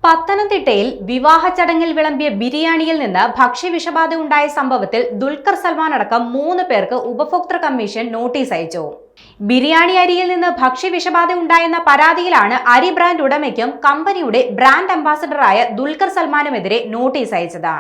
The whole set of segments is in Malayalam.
പത്തനംതിട്ടയിൽ വിവാഹ ചടങ്ങിൽ വിളമ്പിയ ബിരിയാണിയിൽ നിന്ന് ഭക്ഷ്യവിഷബാധ ഉണ്ടായ സംഭവത്തിൽ ദുൽഖർ സൽമാൻ അടക്കം 3 പേർക്ക് ഉപഭോക്തൃ കമ്മീഷൻ നോട്ടീസ് അയച്ചു. ബിരിയാണി അരിയിൽ നിന്ന് ഭക്ഷ്യവിഷബാധ ഉണ്ടായെന്ന പരാതിയിലാണ് അരി ബ്രാൻഡ് ഉടമയ്ക്കും കമ്പനിയുടെ ബ്രാൻഡ് അംബാസഡറായ ദുൽഖർ സൽമാനുമെതിരെ നോട്ടീസ് അയച്ചത്.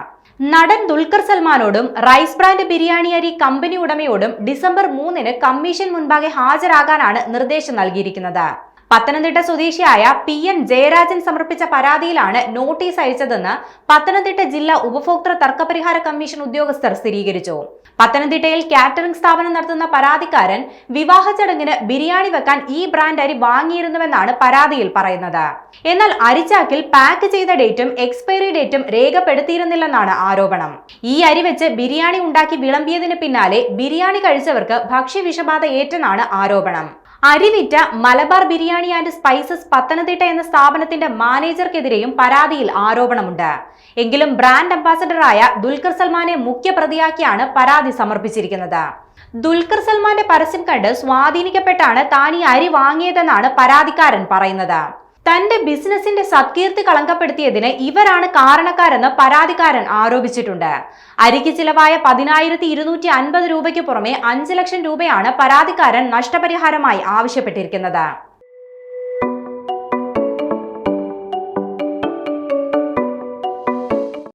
നടൻ ദുൽഖർ സൽമാനോടും റൈസ് ബ്രാൻഡ് ബിരിയാണി അരി കമ്പനി ഉടമയോടും ഡിസംബർ 3-ന് കമ്മീഷൻ മുൻപാകെ ഹാജരാകാനാണ് നിർദ്ദേശം നൽകിയിരിക്കുന്നത്. പത്തനംതിട്ട സ്വദേശിയായ PN ജയരാജൻ സമർപ്പിച്ച പരാതിയിലാണ് നോട്ടീസ് അയച്ചതെന്ന് പത്തനംതിട്ട ജില്ലാ ഉപഭോക്തൃ തർക്കപരിഹാര കമ്മീഷൻ ഉദ്യോഗസ്ഥർ സ്ഥിരീകരിച്ചു. പത്തനംതിട്ടയിൽ കാറ്ററിംഗ് സ്ഥാപനം നടത്തുന്ന പരാതിക്കാരൻ വിവാഹ ചടങ്ങിന് ബിരിയാണി വെക്കാൻ ഈ ബ്രാൻഡ് അരി വാങ്ങിയിരുന്നുവെന്നാണ് പരാതിയിൽ പറയുന്നത്. എന്നാൽ അരിച്ചാക്കിൽ പാക്ക് ചെയ്ത ഡേറ്റും എക്സ്പയറി ഡേറ്റും രേഖപ്പെടുത്തിയിരുന്നില്ലെന്നാണ് ആരോപണം. ഈ അരി വെച്ച് ബിരിയാണി ഉണ്ടാക്കി വിളമ്പിയതിന് പിന്നാലെ ബിരിയാണി കഴിച്ചവർക്ക് ഭക്ഷ്യവിഷബാധ ഏറ്റെന്നാണ് ആരോപണം. അരി വിറ്റ മലബാർ ബിരിയാണി ആൻഡ് സ്പൈസസ് പത്തനംതിട്ട എന്ന സ്ഥാപനത്തിന്റെ മാനേജർക്കെതിരെയും പരാതിയിൽ ആരോപണമുണ്ട്. എങ്കിലും ബ്രാൻഡ് അംബാസഡറായ ദുൽഖർ സൽമാനെ മുഖ്യ പ്രതിയാക്കിയാണ് പരാതി സമർപ്പിച്ചിരിക്കുന്നത്. ദുൽഖർ സൽമാന്റെ പരസ്യം കണ്ട് സ്വാധീനിക്കപ്പെട്ടാണ് താൻ ഈ അരി വാങ്ങിയതെന്നാണ് പരാതിക്കാരൻ പറയുന്നത്. തന്റെ ബിസിനസിന്റെ സത്കീർത്തി കളങ്കപ്പെടുത്തിയതിന് ഇവരാണ് കാരണക്കാരെന്ന് പരാതിക്കാരൻ ആരോപിച്ചിട്ടുണ്ട്. അരിക്ക് ചിലവായ 10,250 രൂപയ്ക്ക് പുറമെ 5 ലക്ഷം രൂപയാണ് പരാതിക്കാരൻ നഷ്ടപരിഹാരമായി ആവശ്യപ്പെട്ടിരിക്കുന്നത്.